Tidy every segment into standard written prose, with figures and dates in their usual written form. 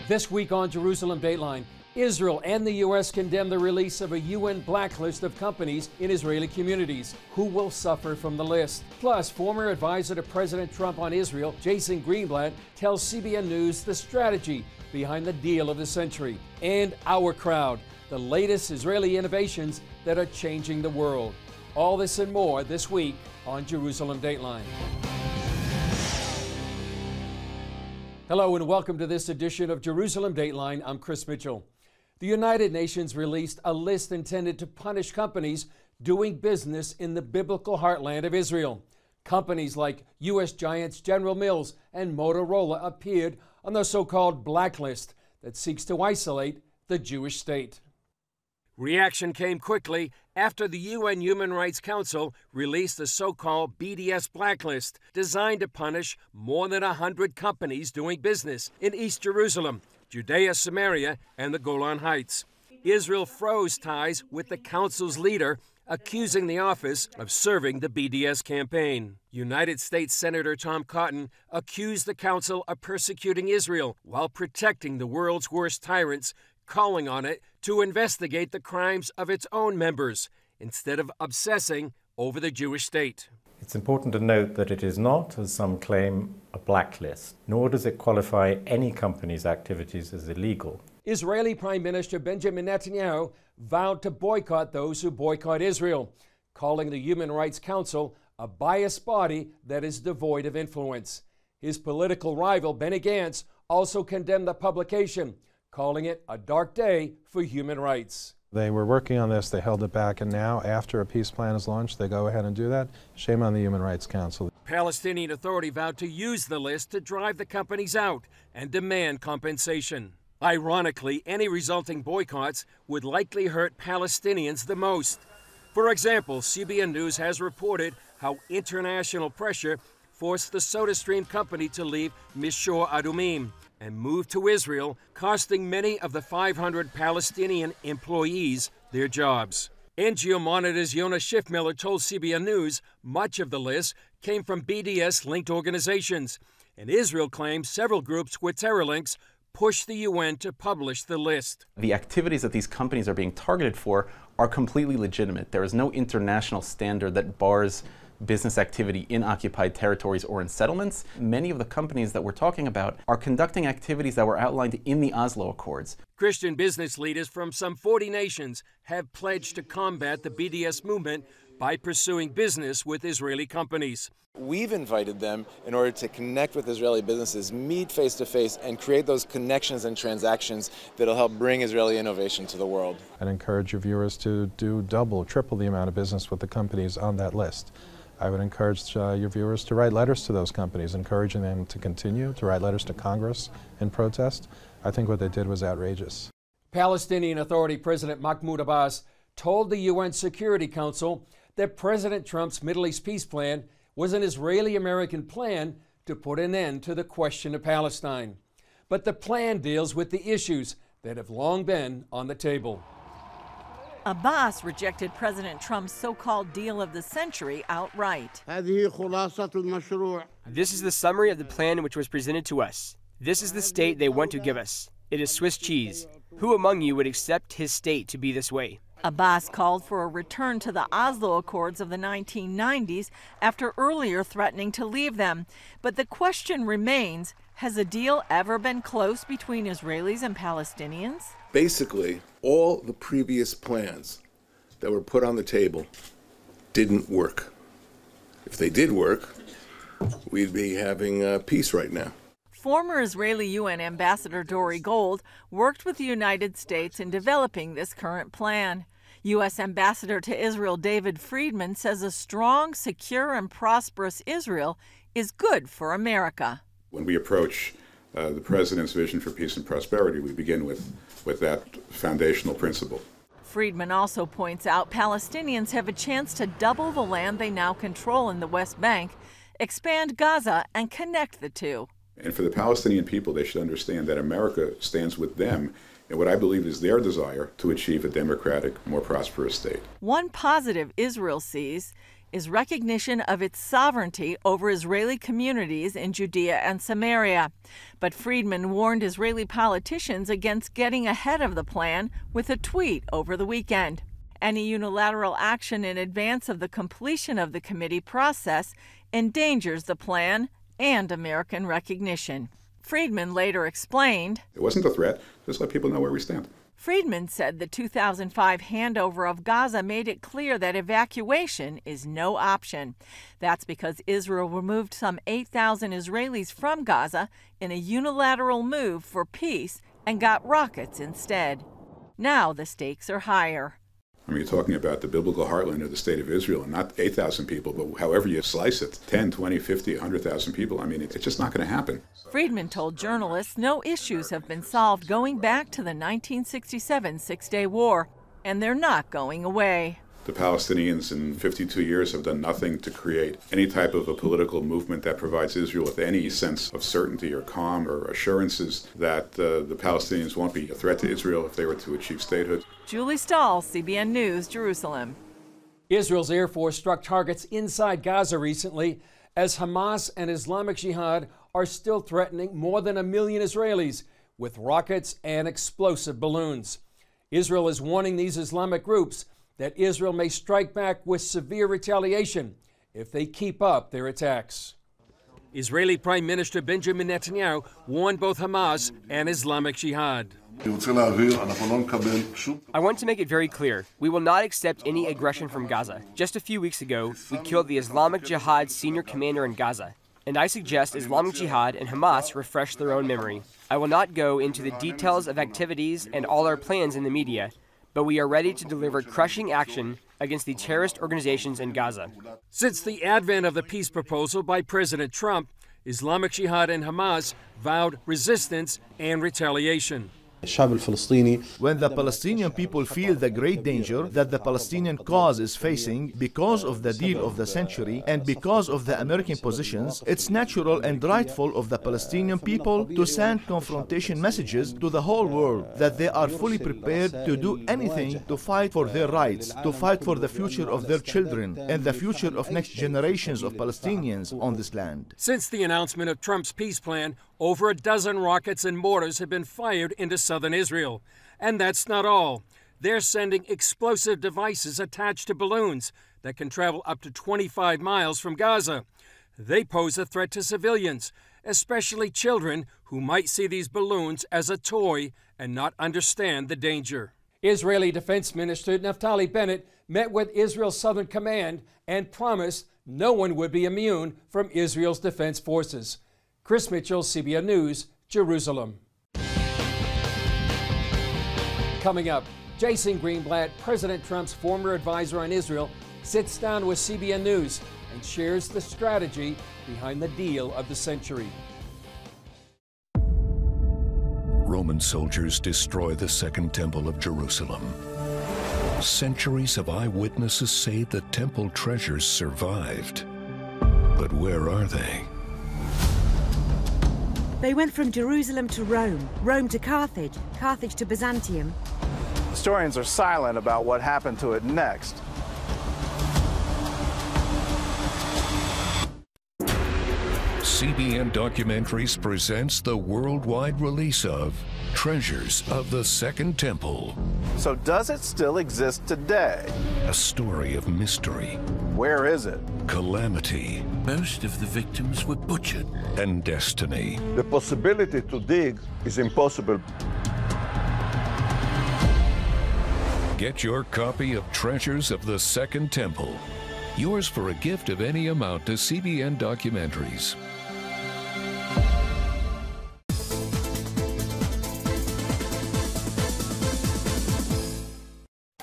This week on Jerusalem Dateline, Israel and the U.S. condemn the release of a UN blacklist of companies in Israeli communities. Who will suffer from the list? Plus, former advisor to President Trump on Israel, Jason Greenblatt, tells CBN News the strategy behind the deal of the century. And OurCrowd, the latest Israeli innovations that are changing the world. All this and more this week on Jerusalem Dateline. Hello and welcome to this edition of Jerusalem Dateline. I'm Chris Mitchell. The United Nations released a list intended to punish companies doing business in the Biblical Heartland of Israel. Companies like U.S. giants General Mills and Motorola appeared on the so-called blacklist that seeks to isolate the Jewish state. Reaction came quickly after the UN Human Rights Council released the so-called BDS blacklist designed to punish more than 100 companies doing business in East Jerusalem, Judea, Samaria, and the Golan Heights. Israel froze ties with the council's leader, accusing the office of serving the BDS campaign. United States Senator Tom Cotton accused the council of persecuting Israel while protecting the world's worst tyrants, calling on it to investigate the crimes of its own members instead of obsessing over the Jewish state. It's important to note that it is not, as some claim, a blacklist, nor does it qualify any company's activities as illegal. Israeli Prime Minister Benjamin Netanyahu vowed to boycott those who boycott Israel, calling the Human Rights Council a biased body that is devoid of influence. His political rival, Benny Gantz, also condemned the publication, calling it a dark day for human rights. They were working on this, they held it back, and now, after a peace plan is launched, they go ahead and do that. Shame on the Human Rights Council. Palestinian Authority vowed to use the list to drive the companies out and demand compensation. Ironically, any resulting boycotts would likely hurt Palestinians the most. For example, CBN News has reported how international pressure forced the SodaStream company to leave Mishor Adumim and move to Israel, costing many of the 500 Palestinian employees their jobs. NGO Monitor's Yonah Schiffmiller told CBN News much of the list came from BDS-linked organizations, and Israel claims several groups with terror links pushed the UN to publish the list. The activities that these companies are being targeted for are completely legitimate. There is no international standard that bars business activity in occupied territories or in settlements. Many of the companies that we're talking about are conducting activities that were outlined in the Oslo Accords. Christian business leaders from some 40 nations have pledged to combat the BDS movement by pursuing business with Israeli companies. We've invited them in order to connect with Israeli businesses, meet face to face, and create those connections and transactions that'll help bring Israeli innovation to the world. I'd encourage your viewers to do double, triple the amount of business with the companies on that list. I would encourage your viewers to write letters to those companies, encouraging them to continue to write letters to Congress in protest. I think what they did was outrageous. Palestinian Authority President Mahmoud Abbas told the UN Security Council that President Trump's Middle East peace plan was an Israeli-American plan to put an end to the question of Palestine. But the plan deals with the issues that have long been on the table. Abbas rejected President Trump's so-called deal of the century outright. This is the summary of the plan which was presented to us. This is the state they want to give us. It is Swiss cheese. Who among you would accept his state to be this way? Abbas called for a return to the Oslo Accords of the 1990s after earlier threatening to leave them. But the question remains, has a deal ever been close between Israelis and Palestinians? Basically, all the previous plans that were put on the table didn't work. If they did work, we'd be having peace right now. Former Israeli UN Ambassador Dore worked with the United States in developing this current plan. U.S. Ambassador to Israel David Friedman says a strong, secure, and prosperous Israel is good for America. When we approach the President's vision for peace and prosperity, we begin with that foundational principle. Friedman also points out Palestinians have a chance to double the land they now control in the West Bank, expand Gaza, and connect the two. And for the Palestinian people, they should understand that America stands with them in what I believe is their desire to achieve a democratic, more prosperous state. One positive Israel sees is recognition of its sovereignty over Israeli communities in Judea and Samaria. But Friedman warned Israeli politicians against getting ahead of the plan with a tweet over the weekend. Any unilateral action in advance of the completion of the committee process endangers the plan and American recognition. Friedman later explained, "It wasn't a threat. Just let people know where we stand." Friedman said the 2005 handover of Gaza made it clear that evacuation is no option. That's because Israel removed some 8,000 Israelis from Gaza in a unilateral move for peace and got rockets instead. Now the stakes are higher. I mean, you're talking about the Biblical Heartland of the State of Israel, and not 8,000 people, but however you slice it, 10, 20, 50, 100,000 people. I mean, it's just not going to happen. Friedman told journalists no issues have been solved going back to the 1967 Six-Day War, and they're not going away. The Palestinians in 52 years have done nothing to create any type of a political movement that provides Israel with any sense of certainty or calm or assurances that the Palestinians won't be a threat to Israel if they were to achieve statehood. Julie Stahl, CBN News, Jerusalem. Israel's Air Force struck targets inside Gaza recently as Hamas and Islamic Jihad are still threatening more than 1 million Israelis with rockets and explosive balloons. Israel is warning these Islamic groups that Israel may strike back with severe retaliation if they keep up their attacks. Israeli Prime Minister Benjamin Netanyahu warned both Hamas and Islamic Jihad. I want to make it very clear, we will not accept any aggression from Gaza. Just a few weeks ago, we killed the Islamic Jihad senior commander in Gaza, and I suggest Islamic Jihad and Hamas refresh their own memory. I will not go into the details of activities and all our plans in the media, but we are ready to deliver crushing action against the terrorist organizations in Gaza. Since the advent of the peace proposal by President Trump, Islamic Jihad and Hamas vowed resistance and retaliation. When the Palestinian people feel the great danger that the Palestinian cause is facing because of the deal of the century and because of the American positions, it's natural and rightful of the Palestinian people to send confrontation messages to the whole world that they are fully prepared to do anything to fight for their rights, to fight for the future of their children and the future of next generations of Palestinians on this land. Since the announcement of Trump's peace plan, over a dozen rockets and mortars have been fired into southern Israel. And that's not all. They're sending explosive devices attached to balloons that can travel up to 25 miles from Gaza. They pose a threat to civilians, especially children who might see these balloons as a toy and not understand the danger. Israeli Defense Minister Naftali Bennett met with Israel's Southern Command and promised no one would be immune from Israel's defense forces. Chris Mitchell, CBN News, Jerusalem. Coming up, Jason Greenblatt, President Trump's former advisor on Israel, sits down with CBN News and shares the strategy behind the deal of the century. Roman soldiers destroy the Second Temple of Jerusalem. Centuries of eyewitnesses say the temple treasures survived. But where are they? They went from Jerusalem to Rome, Rome to Carthage, Carthage to Byzantium. Historians are silent about what happened to it next. CBN Documentaries presents the worldwide release of Treasures of the Second Temple. So does it still exist today? A story of mystery. Where is it? Calamity. Most of the victims were butchered. And destiny. The possibility to dig is impossible. Get your copy of Treasures of the Second Temple. Yours for a gift of any amount to CBN Documentaries.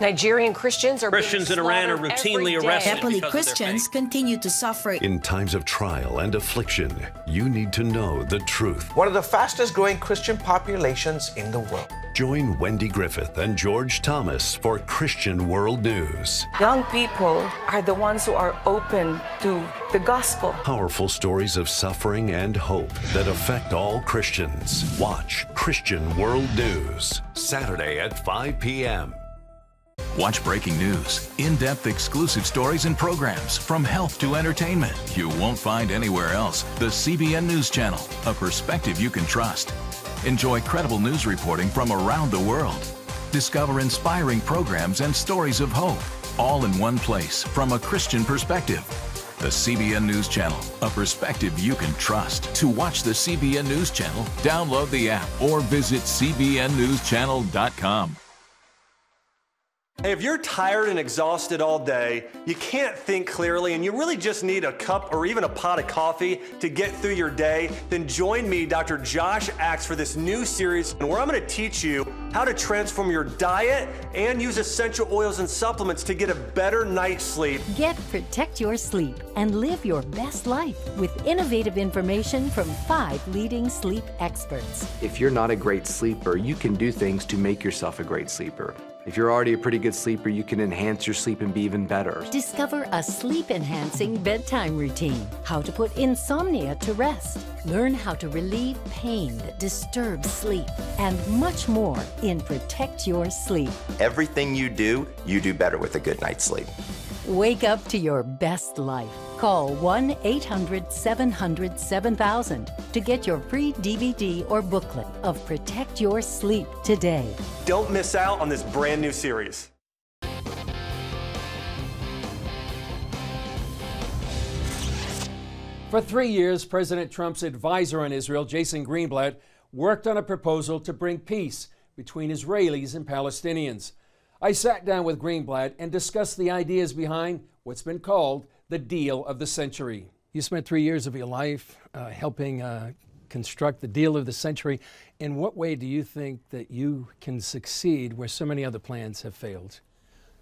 Nigerian Christians in Iran are routinely arrested. Nepali Christians continue to suffer. In times of trial and affliction, you need to know the truth. One of the fastest growing Christian populations in the world. Join Wendy Griffith and George Thomas for Christian World News. Young people are the ones who are open to the gospel. Powerful stories of suffering and hope that affect all Christians. Watch Christian World News, Saturday at 5 p.m. Watch breaking news, in-depth exclusive stories and programs from health to entertainment you won't find anywhere else. The CBN News Channel, a perspective you can trust. Enjoy credible news reporting from around the world. Discover inspiring programs and stories of hope, all in one place from a Christian perspective. The CBN News Channel, a perspective you can trust. To watch the CBN News Channel, download the app or visit cbnnewschannel.com. Hey, if you're tired and exhausted all day, you can't think clearly, and you really just need a cup or even a pot of coffee to get through your day, then join me, Dr. Josh Axe, for this new series where I'm going to teach you how to transform your diet and use essential oils and supplements to get a better night's sleep. Get Protect Your Sleep and live your best life with innovative information from 5 leading sleep experts. If you're not a great sleeper, you can do things to make yourself a great sleeper. If you're already a pretty good sleeper, you can enhance your sleep and be even better. Discover a sleep-enhancing bedtime routine, how to put insomnia to rest, learn how to relieve pain that disturbs sleep, and much more in Protect Your Sleep. Everything you do better with a good night's sleep. Wake up to your best life. Call 1-800-700-7000 to get your free DVD or booklet of Protect Your Sleep today. Don't miss out on this brand new series. For 3 years, President Trump's advisor on Israel, Jason Greenblatt, worked on a proposal to bring peace between Israelis and Palestinians. I sat down with Greenblatt and discussed the ideas behind what's been called the deal of the century. You spent 3 years of your life helping construct the deal of the century. In what way do you think that you can succeed where so many other plans have failed?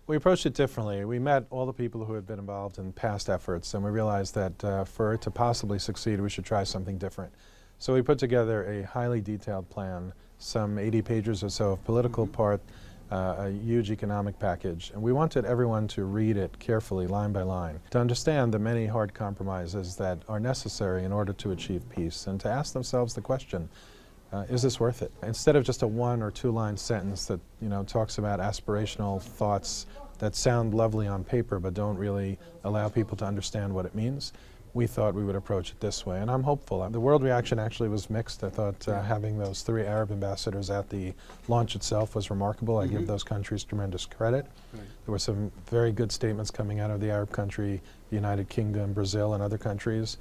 We approached it differently. We met all the people who had been involved in past efforts, and we realized that for it to possibly succeed, we should try something different. So we put together a highly detailed plan, some 80 pages or so of political part, a huge economic package, and we wanted everyone to read it carefully, line by line, to understand the many hard compromises that are necessary in order to achieve peace, and to ask themselves the question, is this worth it? Instead of just a 1 or 2 line sentence that talks about aspirational thoughts that sound lovely on paper but don't really allow people to understand what it means, we thought we would approach it this way, and I'm hopeful. The world reaction actually was mixed. I thought having those 3 Arab ambassadors at the launch itself was remarkable. I give those countries tremendous credit. There were some very good statements coming out of the Arab country, the United Kingdom, Brazil, and other countries.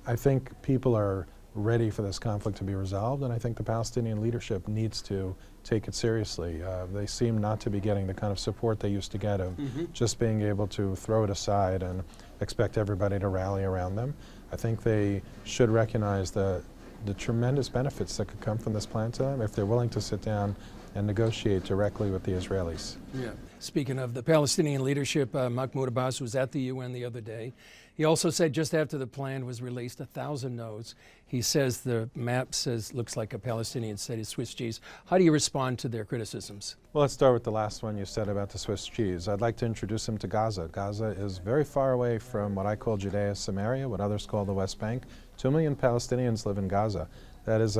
I think people are ready for this conflict to be resolved, and I think the Palestinian leadership needs to take it seriously. They seem not to be getting the kind of support they used to get of just being able to throw it aside and expect everybody to rally around them. I think they should recognize the tremendous benefits that could come from this plan to them if they're willing to sit down and negotiate directly with the Israelis. Yeah. Speaking of the Palestinian leadership, Mahmoud Abbas was at the UN the other day. He also said just after the plan was released, 1,000 no's. He says the map looks like a Palestinian state is Swiss cheese. How do you respond to their criticisms? Well, let's start with the last one you said about the Swiss cheese. I'd like to introduce him to Gaza. Gaza is very far away from what I call Judea Samaria, what others call the West Bank. 2 million Palestinians live in Gaza. That is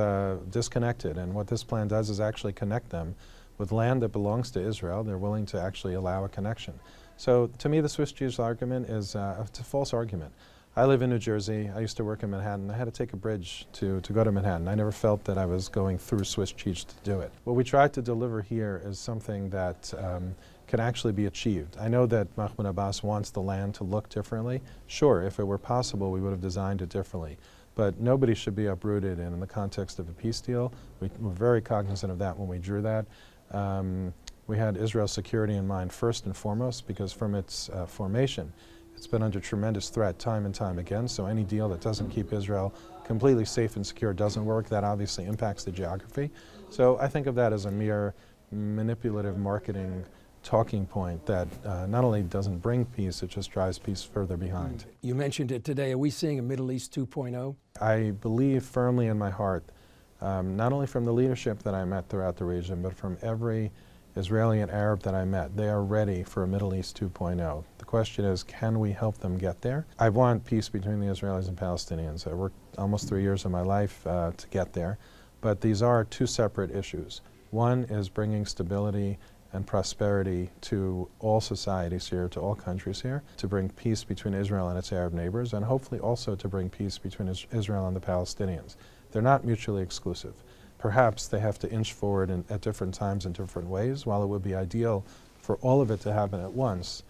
disconnected, and what this plan does is actually connect them with land that belongs to Israel. They're willing to actually allow a connection. So to me, the Swiss cheese argument is it's a false argument. I live in New Jersey. I used to work in Manhattan. I had to take a bridge to go to Manhattan. I never felt that I was going through Swiss cheese to do it. What we tried to deliver here is something that can actually be achieved. I know that Mahmoud Abbas wants the land to look differently. Sure, if it were possible, we would have designed it differently. But nobody should be uprooted in the context of a peace deal. We were very cognizant of that when we drew that. We had Israel's security in mind first and foremost, because from its formation, it's been under tremendous threat time and time again. So any deal that doesn't keep Israel completely safe and secure doesn't work. That obviously impacts the geography. So I think of that as a mere manipulative marketing talking point that not only doesn't bring peace, it just drives peace further behind. You mentioned it today. Are we seeing a Middle East 2.0? I believe firmly in my heart, not only from the leadership that I met throughout the region, but from every Israeli and Arab that I met, they are ready for a Middle East 2.0. The question is, can we help them get there? I want peace between the Israelis and Palestinians. I worked almost 3 years of my life to get there, but these are 2 separate issues. One is bringing stability and prosperity to all societies here, to all countries here, to bring peace between Israel and its Arab neighbors, and hopefully also to bring peace between Israel and the Palestinians. They're not mutually exclusive. Perhaps they have to inch forward at different times in different ways. While it would be ideal for all of it to happen at once,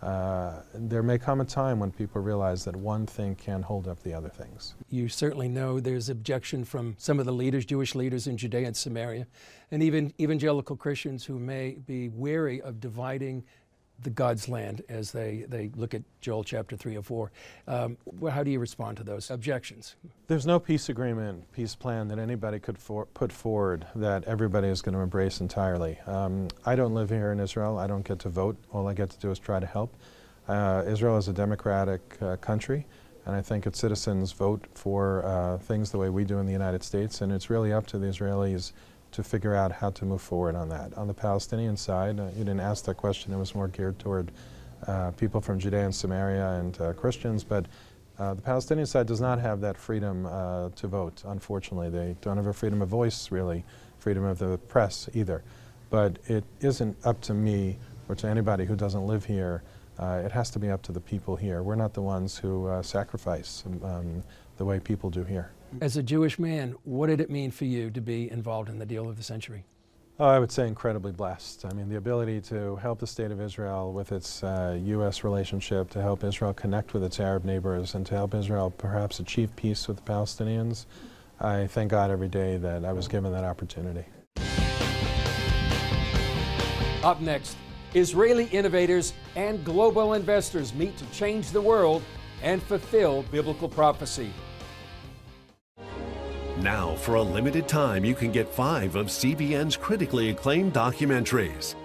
there may come a time when people realize that one thing can't hold up the other things. You certainly know there's objection from some of the leaders, Jewish leaders in Judea and Samaria, and even evangelical Christians who may be wary of dividing the God's land as they look at Joel chapter 3 or 4. How do you respond to those objections? There's no peace agreement, peace plan that anybody could put forward that everybody is going to embrace entirely. I don't live here in Israel. I don't get to vote. All I get to do is try to help. Israel is a democratic country, and I think its citizens vote for things the way we do in the United States, and it's really up to the Israelis to figure out how to move forward on that. On the Palestinian side, you didn't ask that question. It was more geared toward people from Judea and Samaria and Christians, but the Palestinian side does not have that freedom to vote, unfortunately. They don't have a freedom of voice, really, freedom of the press either. But it isn't up to me or to anybody who doesn't live here. It has to be up to the people here. We're not the ones who sacrifice the way people do here. As a Jewish man, what did it mean for you to be involved in the deal of the century? Oh, I would say incredibly blessed. I mean, the ability to help the state of Israel with its U.S. relationship, to help Israel connect with its Arab neighbors, and to help Israel perhaps achieve peace with the Palestinians. I thank God every day that I was given that opportunity. Up next, Israeli innovators and global investors meet to change the world and fulfill biblical prophecy. Now, for a limited time, you can get 5 of CBN's critically acclaimed documentaries.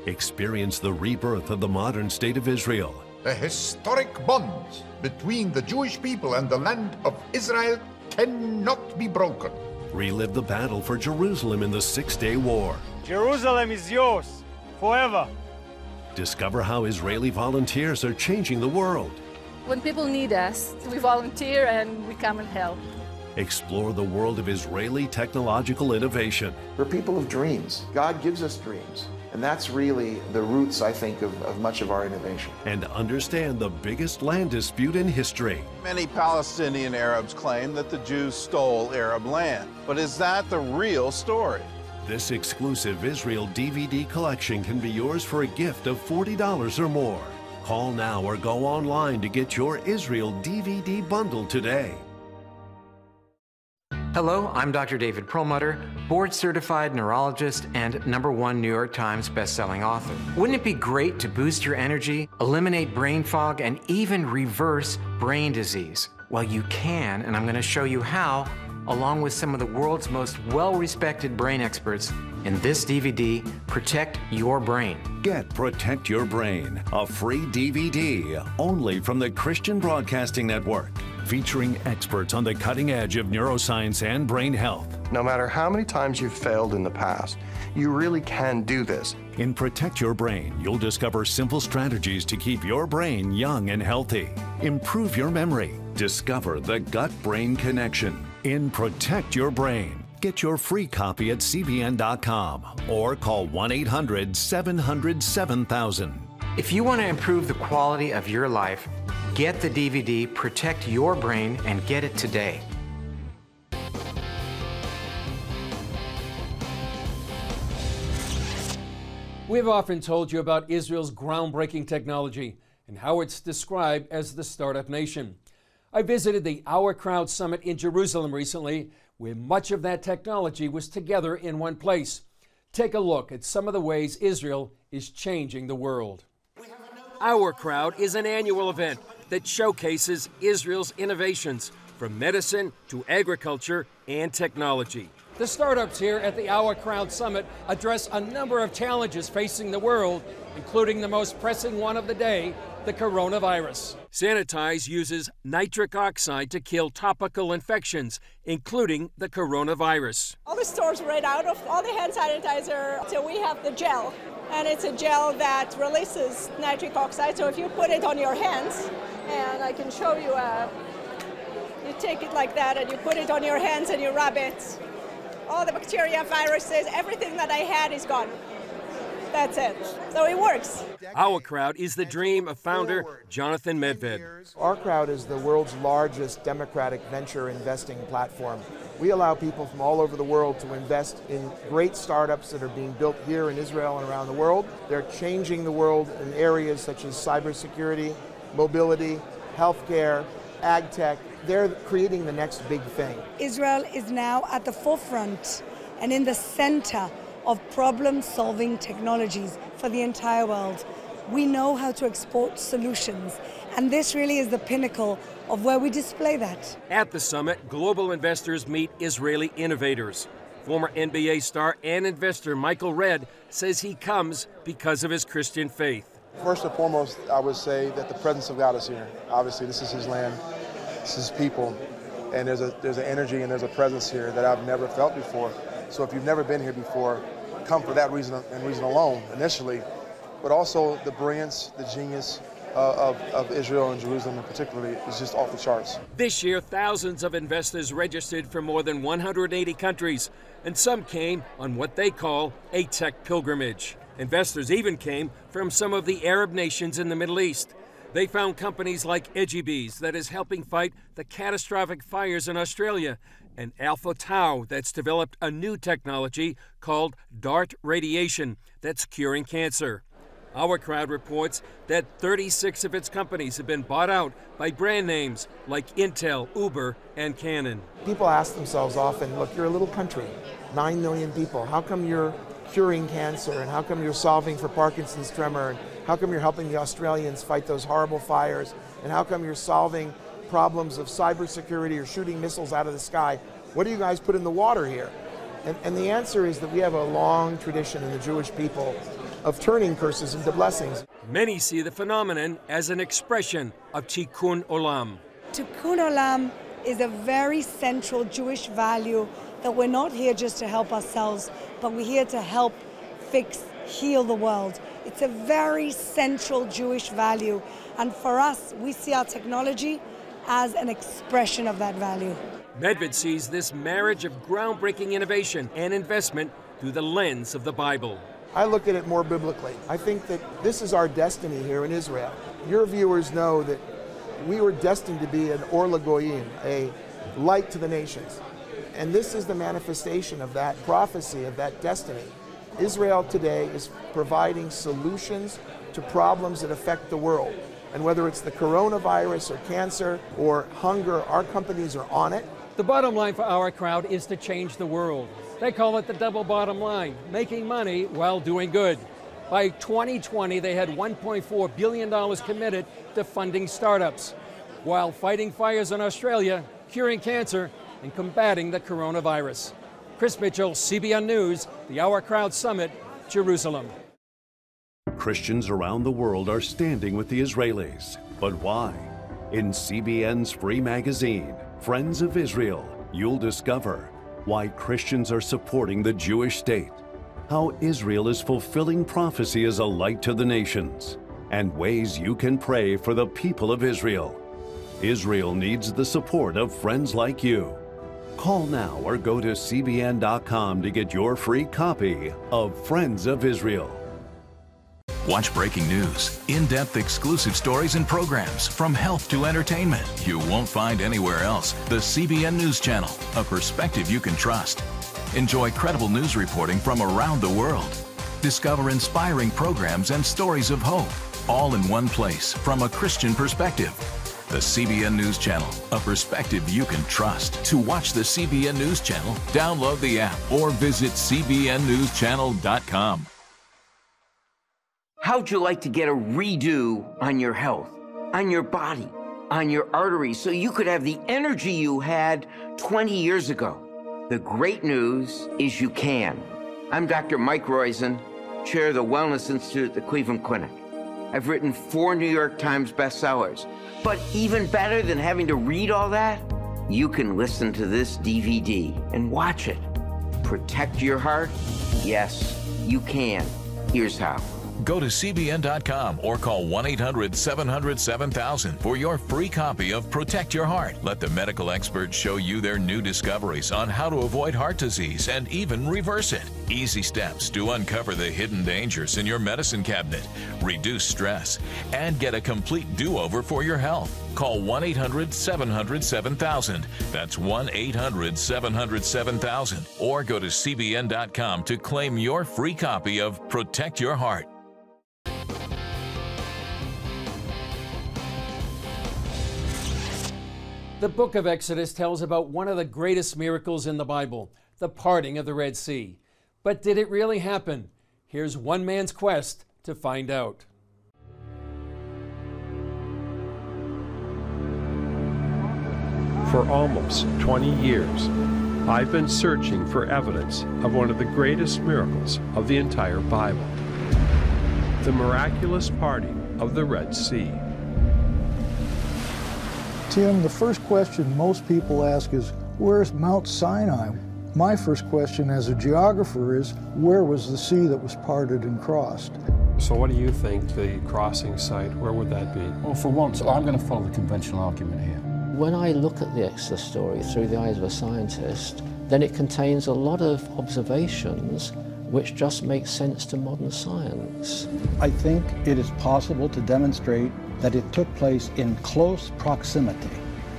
Experience the rebirth of the modern state of Israel. The historic bonds between the Jewish people and the land of Israel cannot be broken. Relive the battle for Jerusalem in the Six-Day War. Jerusalem is yours, forever. Discover how Israeli volunteers are changing the world. When people need us, we volunteer and we come and help. Explore the world of Israeli technological innovation. We're people of dreams. God gives us dreams. And that's really the roots, I think, of much of our innovation. And understand the biggest land dispute in history. Many Palestinian Arabs claim that the Jews stole Arab land. But is that the real story? This exclusive Israel DVD collection can be yours for a gift of $40 or more. Call now or go online to get your Israel DVD bundle today. Hello, I'm Dr. David Perlmutter, board-certified neurologist and #1 New York Times bestselling author. Wouldn't it be great to boost your energy, eliminate brain fog, and even reverse brain disease? Well, you can, and I'm going to show you how, along with some of the world's most well-respected brain experts, in this DVD, Protect Your Brain. Get Protect Your Brain, a free DVD only from the Christian Broadcasting Network, featuring experts on the cutting edge of neuroscience and brain health. No matter how many times you've failed in the past, you really can do this. In Protect Your Brain, you'll discover simple strategies to keep your brain young and healthy. Improve your memory. Discover the gut-brain connection. In Protect Your Brain, get your free copy at cbn.com or call 1-800-700-7000. If you want to improve the quality of your life, get the DVD Protect Your Brain and get it today. We've often told you about Israel's groundbreaking technology and how it's described as the startup nation. I visited the OurCrowd Summit in Jerusalem recently, where much of that technology was together in one place. Take a look at some of the ways Israel is changing the world. OurCrowd is an annual event that showcases Israel's innovations, from medicine to agriculture and technology. The startups here at the OurCrowd Summit address a number of challenges facing the world, including the most pressing one of the day, the coronavirus. Sanitize uses nitric oxide to kill topical infections, including the coronavirus. All the stores ran out of all the hand sanitizer, so we have the gel. And it's a gel that releases nitric oxide, so if you put it on your hands, and I can show you, you take it like that and you put it on your hands and you rub it. All the bacteria, viruses, everything that I had is gone. That's it. So it works. OurCrowd is the dream of founder Jonathan Medved. OurCrowd is the world's largest democratic venture investing platform. We allow people from all over the world to invest in great startups that are being built here in Israel and around the world. They're changing the world in areas such as cybersecurity, mobility, healthcare, ag tech. They're creating the next big thing. Israel is now at the forefront and in the center of problem-solving technologies for the entire world. We know how to export solutions, and this really is the pinnacle of where we display that. At the summit, global investors meet Israeli innovators. Former NBA star and investor Michael Redd says he comes because of his Christian faith. First and foremost, I would say that the presence of God is here. Obviously, this is his land, this is his people, and there's an energy and there's a presence here that I've never felt before. So if you've never been here before, come for that reason and reason alone initially, but also the brilliance, the genius of Israel and Jerusalem in particularly is just off the charts. This year, thousands of investors registered from more than 180 countries, and some came on what they call a tech pilgrimage. Investors even came from some of the Arab nations in the Middle East. They found companies like Egibees that is helping fight the catastrophic fires in Australia, and Alpha Tau that's developed a new technology called DART radiation that's curing cancer. OurCrowd reports that 36 of its companies have been bought out by brand names like Intel, Uber, and Canon. People ask themselves often, look, you're a little country, 9 million people. How come you're curing cancer, and how come you're solving for Parkinson's tremor, and how come you're helping the Australians fight those horrible fires, and how come you're solving problems of cybersecurity or shooting missiles out of the sky? What do you guys put in the water here? And the answer is that we have a long tradition in the Jewish people of turning curses into blessings. Many see the phenomenon as an expression of Tikkun Olam. Tikkun Olam is a very central Jewish value that we're not here just to help ourselves, but we're here to help fix, heal the world. It's a very central Jewish value, and for us, we see our technology as an expression of that value. Medved sees this marriage of groundbreaking innovation and investment through the lens of the Bible. I look at it more biblically. I think that this is our destiny here in Israel. Your viewers know that we were destined to be an Or LaGoyim, a light to the nations. And this is the manifestation of that prophecy, of that destiny. Israel today is providing solutions to problems that affect the world. And whether it's the coronavirus or cancer or hunger, our companies are on it. The bottom line for OurCrowd is to change the world. They call it the double bottom line, making money while doing good. By 2020, they had $1.4 billion committed to funding startups, while fighting fires in Australia, curing cancer, and combating the coronavirus. Chris Mitchell, CBN News, the OurCrowd Summit, Jerusalem. Christians around the world are standing with the Israelis. But why? In CBN's free magazine, Friends of Israel, you'll discover why Christians are supporting the Jewish state, how Israel is fulfilling prophecy as a light to the nations, and ways you can pray for the people of Israel. Israel needs the support of friends like you. Call now or go to cbn.com to get your free copy of Friends of Israel. Watch breaking news, in-depth exclusive stories and programs from health to entertainment you won't find anywhere else. The CBN News Channel, a perspective you can trust. Enjoy credible news reporting from around the world. Discover inspiring programs and stories of hope, all in one place from a Christian perspective. The CBN News Channel, a perspective you can trust. To watch the CBN News Channel, download the app or visit cbnnewschannel.com. How'd you like to get a redo on your health, on your body, on your arteries, so you could have the energy you had 20 years ago? The great news is you can. I'm Dr. Mike Roizen, chair of the Wellness Institute at the Cleveland Clinic. I've written 4 New York Times bestsellers. But even better than having to read all that, you can listen to this DVD and watch it. Protect your heart? Yes, you can. Here's how. Go to CBN.com or call 1-800-700-7000 for your free copy of Protect Your Heart. Let the medical experts show you their new discoveries on how to avoid heart disease and even reverse it. Easy steps to uncover the hidden dangers in your medicine cabinet, reduce stress, and get a complete do-over for your health. Call 1-800-700-7000. That's 1-800-700-7000. Or go to CBN.com to claim your free copy of Protect Your Heart. The book of Exodus tells about one of the greatest miracles in the Bible, the parting of the Red Sea. But did it really happen? Here's one man's quest to find out. For almost 20 years, I've been searching for evidence of one of the greatest miracles of the entire Bible, the miraculous parting of the Red Sea. Tim, the first question most people ask is, where's Mount Sinai? My first question as a geographer is, where was the sea that was parted and crossed? So what do you think the crossing site, where would that be? Well, for once, I'm going to follow the conventional argument here. When I look at the Exodus story through the eyes of a scientist, then it contains a lot of observations which just make sense to modern science. I think it is possible to demonstrate that it took place in close proximity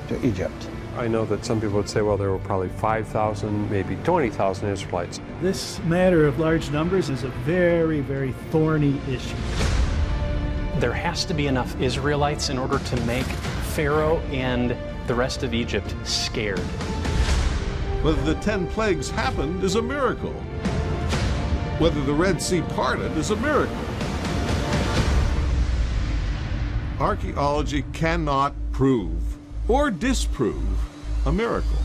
to Egypt. I know that some people would say, well, there were probably 5,000, maybe 20,000 Israelites. This matter of large numbers is a very, very thorny issue. There has to be enough Israelites in order to make Pharaoh and the rest of Egypt scared. Whether the 10 plagues happened is a miracle. Whether the Red Sea parted is a miracle. Archaeology cannot prove or disprove a miracle.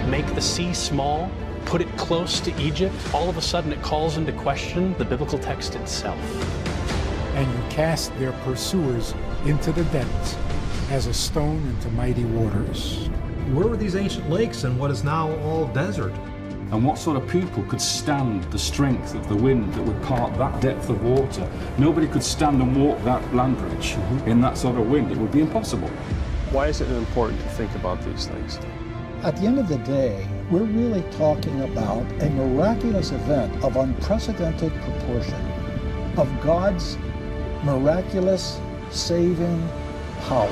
Make the sea small, put it close to Egypt, all of a sudden it calls into question the biblical text itself. And you cast their pursuers into the depths as a stone into mighty waters. Where were these ancient lakes and what is now all desert? And what sort of people could stand the strength of the wind that would part that depth of water? Nobody could stand and walk that land bridge in that sort of wind. It would be impossible. Why is it important to think about these things? At the end of the day, we're really talking about a miraculous event of unprecedented proportion, of God's miraculous saving power.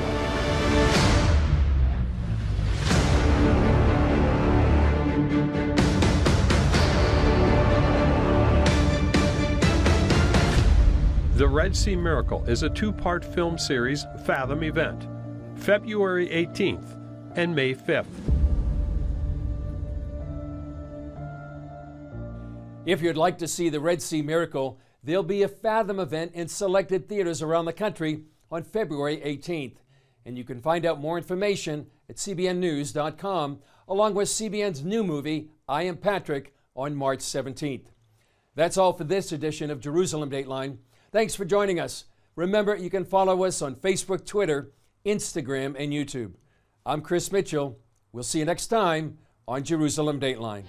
The Red Sea Miracle is a two-part film series Fathom event, February 18th and May 5th. If you'd like to see the Red Sea Miracle, there'll be a Fathom event in selected theaters around the country on February 18th. And you can find out more information at cbnnews.com, along with CBN's new movie, I Am Patrick, on March 17th. That's all for this edition of Jerusalem Dateline. Thanks for joining us. Remember, you can follow us on Facebook, Twitter, Instagram, and YouTube. I'm Chris Mitchell. We'll see you next time on Jerusalem Dateline.